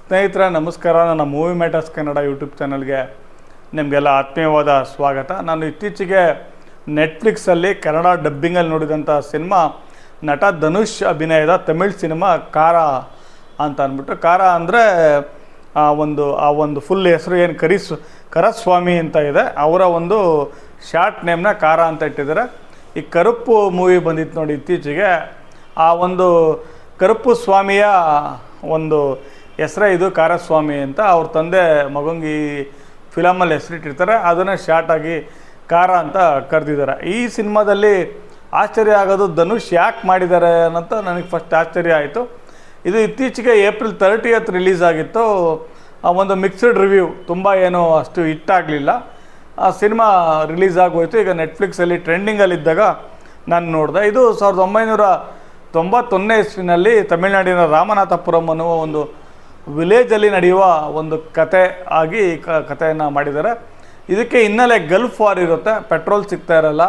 ಸ್ನೇಹಿತರೆ ನಮಸ್ಕಾರ. ನನ್ನ ಮೂವಿ ಮ್ಯಾಟರ್ಸ್ ಕನ್ನಡ ಯೂಟ್ಯೂಬ್ ಚಾನಲ್ಗೆ ನಿಮಗೆಲ್ಲ ಆತ್ಮೀಯವಾದ ಸ್ವಾಗತ. ನಾನು ಇತ್ತೀಚೆಗೆ ನೆಟ್ಫ್ಲಿಕ್ಸಲ್ಲಿ ಕನ್ನಡ ಡಬ್ಬಿಂಗಲ್ಲಿ ನೋಡಿದಂಥ ಸಿನಿಮಾ ನಟ ಧನುಷ್ ಅಭಿನಯದ ತಮಿಳ್ ಸಿನಿಮಾ ಕಾರ ಅಂತ ಅಂದ್ಬಿಟ್ಟು. ಕಾರ ಅಂದರೆ ಆ ಒಂದು ಫುಲ್ ಹೆಸರು ಏನು ಕರಸ್ವಾಮಿ ಅಂತ ಇದೆ, ಅವರ ಒಂದು ಶಾರ್ಟ್ ನೇಮ್ನ ಕಾರ ಅಂತ ಇಟ್ಟಿದ್ದಾರೆ. ಈ ಕರುಪ್ಪು ಮೂವಿ ಬಂದಿತ್ತು ನೋಡಿ ಇತ್ತೀಚೆಗೆ, ಆ ಒಂದು ಕರುಪ್ಪು ಸ್ವಾಮಿಯ ಒಂದು ಹೆಸರೇ ಇದು ಕಾರಸ್ವಾಮಿ ಅಂತ. ಅವ್ರ ತಂದೆ ಮಗಂಗೆ ಈ ಫಿಲಮಲ್ಲಿ ಹೆಸರಿಟ್ಟಿರ್ತಾರೆ, ಅದನ್ನೇ ಶಾರ್ಟಾಗಿ ಕಾರ ಅಂತ ಕರೆದಿದ್ದಾರೆ. ಈ ಸಿನಿಮಾದಲ್ಲಿ ಆಶ್ಚರ್ಯ ಆಗೋದು ಧನುಷ್ ಯಾಕೆ ಮಾಡಿದ್ದಾರೆ ಅನ್ನೋಂತ ನನಗೆ ಫಸ್ಟ್ ಆಶ್ಚರ್ಯ ಆಯಿತು. ಇದು ಇತ್ತೀಚೆಗೆ ಏಪ್ರಿಲ್ 30th ರಿಲೀಸ್ ಆಗಿತ್ತು. ಒಂದು ಮಿಕ್ಸ್ಡ್ ರಿವ್ಯೂ, ತುಂಬ ಏನೋ ಅಷ್ಟು ಹಿಟ್ಟಾಗಲಿಲ್ಲ. ಆ ಸಿನಿಮಾ ರಿಲೀಸ್ ಆಗೋಯ್ತು. ಈಗ ನೆಟ್ಫ್ಲಿಕ್ಸಲ್ಲಿ ಟ್ರೆಂಡಿಂಗಲ್ಲಿದ್ದಾಗ ನಾನು ನೋಡಿದೆ. ಇದು 1991 ಇಸ್ವಿನಲ್ಲಿ ತಮಿಳುನಾಡಿನ ರಾಮನಾಥಪುರಂ ಅನ್ನುವ ಒಂದು ವಿಲೇಜಲ್ಲಿ ನಡೆಯುವ ಒಂದು ಕತೆ ಆಗಿ ಕಥೆಯನ್ನು ಮಾಡಿದ್ದಾರೆ. ಇದಕ್ಕೆ ಹಿನ್ನೆಲೆ ಗಲ್ಫ್ ವಾರ್ ಇರುತ್ತೆ, ಪೆಟ್ರೋಲ್ ಸಿಗ್ತಾ ಇರಲ್ಲ,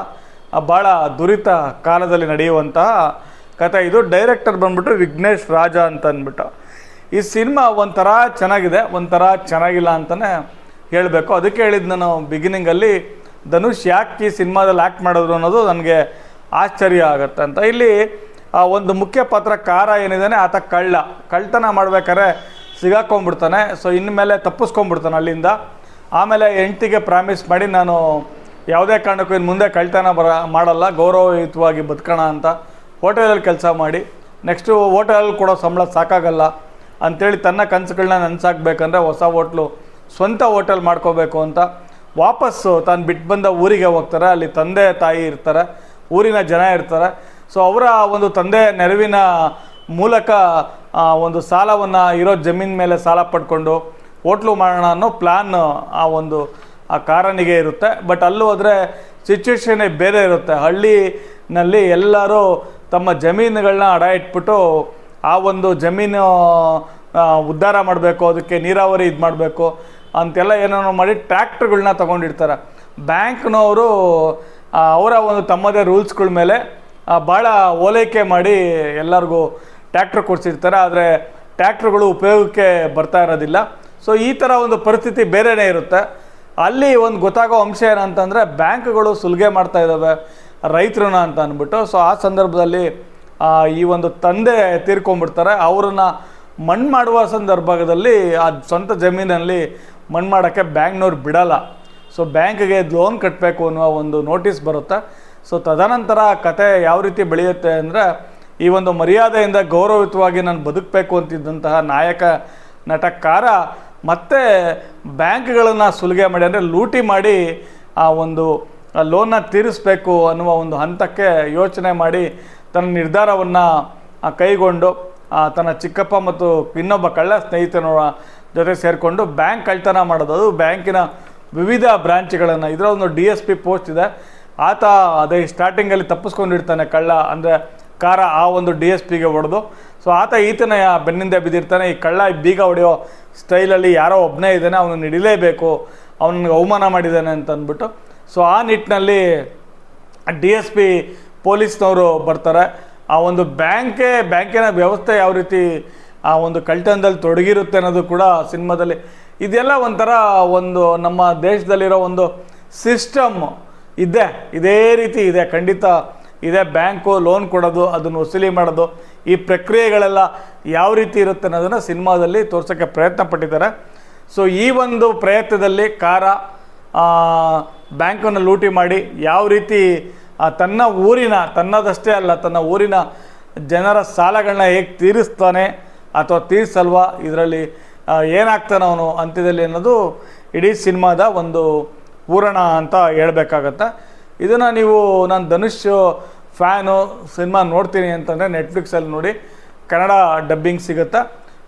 ಭಾಳ ದುರಿತ ಕಾಲದಲ್ಲಿ ನಡೆಯುವಂತಹ ಕತೆ ಇದು. ಡೈರೆಕ್ಟರ್ ಬಂದ್ಬಿಟ್ಟು ವಿಘ್ನೇಶ್ ರಾಜ ಅಂತ ಅಂದ್ಬಿಟ್ಟು. ಈ ಸಿನಿಮಾ ಒಂಥರ ಚೆನ್ನಾಗಿದೆ, ಒಂಥರ ಚೆನ್ನಾಗಿಲ್ಲ ಅಂತಲೇ ಹೇಳಬೇಕು. ಅದಕ್ಕೆ ಹೇಳಿದ್ದು ನಾನು ಬಿಗಿನಿಂಗಲ್ಲಿ, ಧನುಷ್ ಯಾಕೆ ಈ ಸಿನಿಮಾದಲ್ಲಿ ಆ್ಯಕ್ಟ್ ಮಾಡಿದ್ರು ಅನ್ನೋದು ನನಗೆ ಆಶ್ಚರ್ಯ ಆಗುತ್ತೆ ಅಂತ. ಇಲ್ಲಿ ಒಂದು ಮುಖ್ಯ ಪಾತ್ರ ಕಾರ ಏನಿದ್ದಾನೆ, ಆತ ಕಳ್ತನ ಮಾಡ್ಬೇಕಾದ್ರೆ ಸಿಗಾಕೊಂಡ್ಬಿಡ್ತಾನೆ. ಸೊ ಇನ್ಮೇಲೆ ತಪ್ಪಿಸ್ಕೊಂಡ್ಬಿಡ್ತಾನೆ ಅಲ್ಲಿಂದ. ಆಮೇಲೆ ಹೆಂಡ್ತಿಗೆ ಪ್ರಾಮಿಸ್ ಮಾಡಿ, ನಾನು ಯಾವುದೇ ಕಾರಣಕ್ಕೂ ಇನ್ನು ಮುಂದೆ ಕಳ್ತನ ಮಾಡಲ್ಲ, ಗೌರವಯುತವಾಗಿ ಬದುಕೋಣ ಅಂತ ಹೋಟೆಲಲ್ಲಿ ಕೆಲಸ ಮಾಡಿ, ನೆಕ್ಸ್ಟು ಹೋಟೆಲಲ್ಲಿ ಕೊಡೋ ಸಂಬಳ ಸಾಕಾಗಲ್ಲ ಅಂಥೇಳಿ ತನ್ನ ಕನಸುಗಳನ್ನ ನನಸಾಗಬೇಕಂದ್ರೆ ಹೊಸ ಸ್ವಂತ ಹೋಟೆಲ್ ಮಾಡ್ಕೋಬೇಕು ಅಂತ ವಾಪಸ್ಸು ತಾನು ಬಿಟ್ಟು ಬಂದ ಊರಿಗೆ ಹೋಗ್ತಾರೆ. ಅಲ್ಲಿ ತಂದೆ ತಾಯಿ ಇರ್ತಾರೆ, ಊರಿನ ಜನ ಇರ್ತಾರೆ. ಸೊ ಅವರ ಒಂದು ತಂದೆ ನೆರವಿನ ಮೂಲಕ ಒಂದು ಸಾಲವನ್ನು ಇರೋ ಜಮೀನ್ ಮೇಲೆ ಸಾಲ ಪಡ್ಕೊಂಡು ಹೋಟ್ಲು ಮಾಡೋಣ ಅನ್ನೋ ಪ್ಲ್ಯಾನ್ ಆ ಕಾರನಿಗೆ ಇರುತ್ತೆ. ಬಟ್ ಅಲ್ಲೂ ಹೋದರೆ ಸಿಚುವೇಶನ್ನೇ ಬೇರೆ ಇರುತ್ತೆ. ಹಳ್ಳಿನಲ್ಲಿ ಎಲ್ಲರೂ ತಮ್ಮ ಜಮೀನುಗಳನ್ನ ಅಡ ಇಟ್ಬಿಟ್ಟು ಆ ಒಂದು ಜಮೀನು ಉದ್ಧಾರ ಮಾಡಬೇಕು, ಅದಕ್ಕೆ ನೀರಾವರಿ ಇದು ಮಾಡಬೇಕು ಅಂತೆಲ್ಲ ಏನೇನೋ ಮಾಡಿ ಟ್ರ್ಯಾಕ್ಟ್ರುಗಳನ್ನ ತೊಗೊಂಡಿರ್ತಾರೆ. ಬ್ಯಾಂಕ್ನವರು ಅವರ ಒಂದು ತಮ್ಮದೇ ರೂಲ್ಸ್ಗಳ ಮೇಲೆ ಭಾಳ ಓಲೈಕೆ ಮಾಡಿ ಎಲ್ಲರಿಗೂ ಟ್ಯಾಕ್ಟ್ರ್ ಕೊಡಿಸಿರ್ತಾರೆ. ಆದರೆ ಟ್ಯಾಕ್ಟ್ರುಗಳು ಉಪಯೋಗಕ್ಕೆ ಬರ್ತಾ ಇರೋದಿಲ್ಲ. ಸೊ ಈ ಥರ ಒಂದು ಪರಿಸ್ಥಿತಿ ಬೇರೆಯೇ ಇರುತ್ತೆ. ಅಲ್ಲಿ ಒಂದು ಗೊತ್ತಾಗೋ ಅಂಶ ಏನಂತಂದರೆ, ಬ್ಯಾಂಕ್ಗಳು ಸುಲಿಗೆ ಮಾಡ್ತಾ ಇದ್ದಾವೆ ರೈತರನ್ನ ಅಂತ ಅಂದ್ಬಿಟ್ಟು. ಸೊ ಆ ಸಂದರ್ಭದಲ್ಲಿ ಈ ಒಂದು ತಂದೆ ತೀರ್ಕೊಂಡ್ಬಿಡ್ತಾರೆ. ಅವ್ರನ್ನ ಮಣ್ಣು ಮಾಡುವ ಸಂದರ್ಭದಲ್ಲಿ ಆ ಸ್ವಂತ ಜಮೀನಲ್ಲಿ ಮಣ್ಣು ಮಾಡೋಕ್ಕೆ ಬ್ಯಾಂಕ್ನವ್ರು ಬಿಡಲ್ಲ. ಸೊ ಬ್ಯಾಂಕ್ಗೆ ಲೋನ್ ಕಟ್ಟಬೇಕು ಅನ್ನೋ ಒಂದು ನೋಟಿಸ್ ಬರುತ್ತೆ. ಸೊ ತದನಂತರ ಕತೆ ಯಾವ ರೀತಿ ಬೆಳೆಯುತ್ತೆ ಅಂದರೆ, ಈ ಒಂದು ಮರ್ಯಾದೆಯಿಂದ ಗೌರವಯುತವಾಗಿ ನಾನು ಬದುಕಬೇಕು ಅಂತಿದ್ದಂತಹ ನಾಯಕ ನಟ ಕಾರ ಮತ್ತೆ ಬ್ಯಾಂಕ್ಗಳನ್ನು ಸುಲಿಗೆ ಮಾಡಿ, ಅಂದರೆ ಲೂಟಿ ಮಾಡಿ ಆ ಒಂದು ಲೋನ್ನ ತೀರಿಸಬೇಕು ಅನ್ನುವ ಒಂದು ಹಂತಕ್ಕೆ ಯೋಚನೆ ಮಾಡಿ ತನ್ನ ನಿರ್ಧಾರವನ್ನು ಕೈಗೊಂಡು ತನ್ನ ಚಿಕ್ಕಪ್ಪ ಮತ್ತು ಇನ್ನೊಬ್ಬ ಕಳ್ಳ ಸ್ನೇಹಿತನ ಜೊತೆ ಸೇರಿಕೊಂಡು ಬ್ಯಾಂಕ್ ಕಳ್ತನ ಮಾಡೋದು. ಅದು ಬ್ಯಾಂಕಿನ ವಿವಿಧ ಬ್ರಾಂಚ್ಗಳನ್ನು, ಇದರ ಒಂದು DSP ಪೋಸ್ಟ್ ಇದೆ. ಆತ ಅದೇ ಸ್ಟಾರ್ಟಿಂಗಲ್ಲಿ ತಪ್ಪಿಸ್ಕೊಂಡಿರ್ತಾನೆ ಕಳ್ಳ, ಅಂದರೆ ಕಾರ ಆ ಒಂದು DSPಗೆ ಹೊಡೆದು. ಸೊ ಆತ ಈತನ ಬೆನ್ನಿಂದ ಬಿದ್ದಿರ್ತಾನೆ. ಈ ಕಳ್ಳ ಬೀಗ ಹೊಡೆಯೋ ಸ್ಟೈಲಲ್ಲಿ ಯಾರೋ ಒಬ್ಬನೇ ಇದ್ದಾನೆ, ಅವನನ್ನು ಹಿಡಿಲೇಬೇಕು, ಅವನಿಗೆ ಅವಮಾನ ಮಾಡಿದ್ದಾನೆ ಅಂತ ಅಂದ್ಬಿಟ್ಟು. ಸೊ ಆ ನಿಟ್ಟಿನಲ್ಲಿ DSP ಪೊಲೀಸ್ನವರು ಬರ್ತಾರೆ. ಆ ಒಂದು ಬ್ಯಾಂಕಿನ ವ್ಯವಸ್ಥೆ ಯಾವ ರೀತಿ ಆ ಒಂದು ಕಳ್ತನದಲ್ಲಿ ತೊಡಗಿರುತ್ತೆ ಅನ್ನೋದು ಕೂಡ ಸಿನಿಮಾದಲ್ಲಿ. ಇದೆಲ್ಲ ಒಂಥರ ನಮ್ಮ ದೇಶದಲ್ಲಿರೋ ಒಂದು ಸಿಸ್ಟಮ್ ಇದೇ ರೀತಿ ಇದೆ, ಖಂಡಿತ ಇದೆ. ಬ್ಯಾಂಕು ಲೋನ್ ಕೊಡೋದು, ಅದನ್ನು ವಸೂಲಿ ಮಾಡೋದು, ಈ ಪ್ರಕ್ರಿಯೆಗಳೆಲ್ಲ ಯಾವ ರೀತಿ ಇರುತ್ತೆ ಅನ್ನೋದನ್ನು ಸಿನಿಮಾದಲ್ಲಿ ತೋರ್ಸೋಕ್ಕೆ ಪ್ರಯತ್ನ ಪಟ್ಟಿದ್ದಾರೆ. ಸೊ ಈ ಒಂದು ಪ್ರಯತ್ನದಲ್ಲಿ ಕಾರ ಬ್ಯಾಂಕನ್ನು ಲೂಟಿ ಮಾಡಿ ಯಾವ ರೀತಿ ತನ್ನ ಊರಿನ, ತನ್ನದಷ್ಟೇ ಅಲ್ಲ ತನ್ನ ಊರಿನ ಜನರ ಸಾಲಗಳನ್ನ ಹೇಗೆ ತೀರಿಸ್ತಾನೆ ಅಥವಾ ತೀರಿಸಲ್ವಾ, ಇದರಲ್ಲಿ ಏನಾಗ್ತಾನೆ ಅವನು ಅಂತ್ಯದಲ್ಲಿ ಅನ್ನೋದು ಇಡೀ ಸಿನಿಮಾದ ಒಂದು ಪೂರಣ ಅಂತ ಹೇಳ್ಬೇಕಾಗತ್ತೆ. ಇದನ್ನು ನಾನು ಧನುಷ್ ಫ್ಯಾನು, ಸಿನಿಮಾ ನೋಡ್ತೀನಿ ಅಂತಂದರೆ ನೆಟ್ಫ್ಲಿಕ್ಸಲ್ಲಿ ನೋಡಿ, ಕನ್ನಡ ಡಬ್ಬಿಂಗ್ ಸಿಗುತ್ತೆ.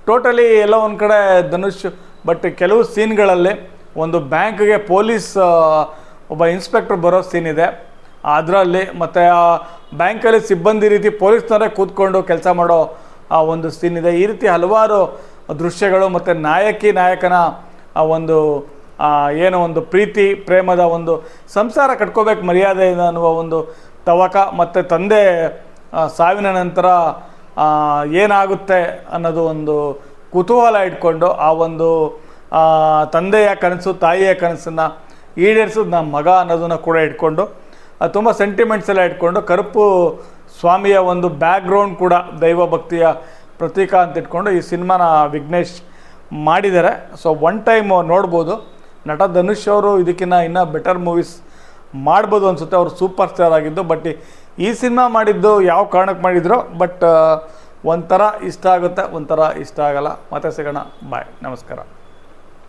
ಟೋಟಲಿ ಎಲ್ಲ ಒಂದು ಕಡೆ ಧನುಷ್, ಬಟ್ ಕೆಲವು ಸೀನ್ಗಳಲ್ಲಿ ಒಂದು ಬ್ಯಾಂಕ್ಗೆ ಪೊಲೀಸ್ ಒಬ್ಬ ಇನ್ಸ್ಪೆಕ್ಟರ್ ಬರೋ ಸೀನ್ ಇದೆ ಅದರಲ್ಲಿ, ಮತ್ತು ಆ ಬ್ಯಾಂಕಲ್ಲಿ ಸಿಬ್ಬಂದಿ ರೀತಿ ಪೊಲೀಸ್ನವರೇ ಕೂತ್ಕೊಂಡು ಕೆಲಸ ಮಾಡೋ ಒಂದು ಸೀನ್ ಇದೆ. ಈ ರೀತಿ ಹಲವಾರು ದೃಶ್ಯಗಳು, ಮತ್ತು ನಾಯಕನ ಏನೋ ಒಂದು ಪ್ರೀತಿ ಪ್ರೇಮದ ಒಂದು ಸಂಸಾರ ಕಟ್ಕೋಬೇಕು ಮರ್ಯಾದೆಯಿಂದ ಅನ್ನುವ ಒಂದು ತವಕ, ಮತ್ತು ತಂದೆ ಸಾವಿನ ನಂತರ ಏನಾಗುತ್ತೆ ಅನ್ನೋದು ಒಂದು ಕುತೂಹಲ ಇಟ್ಕೊಂಡು ಆ ಒಂದು ತಂದೆಯ ಕನಸು ತಾಯಿಯ ಕನಸನ್ನು ಈಡೇರಿಸೋದು ನಮ್ಮ ಮಗ ಅನ್ನೋದನ್ನು ಕೂಡ ಇಟ್ಕೊಂಡು ತುಂಬ ಸೆಂಟಿಮೆಂಟ್ಸ್ ಎಲ್ಲ ಇಟ್ಕೊಂಡು ಕರುಪ್ಪು ಸ್ವಾಮಿಯ ಒಂದು ಬ್ಯಾಕ್ಗ್ರೌಂಡ್ ಕೂಡ ದೈವ ಭಕ್ತಿಯ ಪ್ರತೀಕ ಅಂತ ಇಟ್ಕೊಂಡು ಈ ಸಿನಿಮಾನ ವಿಘ್ನೇಶ್ ಮಾಡಿದ್ದಾರೆ. ಸೊ ಒನ್ ಟೈಮ್ ನೋಡ್ಬೋದು. ನಟ ಧನುಷ್ ಅವರು ಇದಕ್ಕಿಂತ ಇನ್ನೂ ಬೆಟರ್ ಮೂವೀಸ್ ಮಾಡ್ಬೋದು ಅನಿಸುತ್ತೆ. ಅವರು ಸೂಪರ್ ಸ್ಟಾರ್ ಆಗಿದ್ದು. ಬಟ್ ಈ ಸಿನಿಮಾ ಮಾಡಿದ್ದು ಯಾವ ಕಾರಣಕ್ಕೆ ಮಾಡಿದ್ರು, ಬಟ್ ಒಂಥರ ಇಷ್ಟ ಆಗುತ್ತೆ, ಒಂಥರ ಇಷ್ಟ ಆಗಲ್ಲ. ಮತ್ತೆ ಸಿಗೋಣ, ಬಾಯ್, ನಮಸ್ಕಾರ.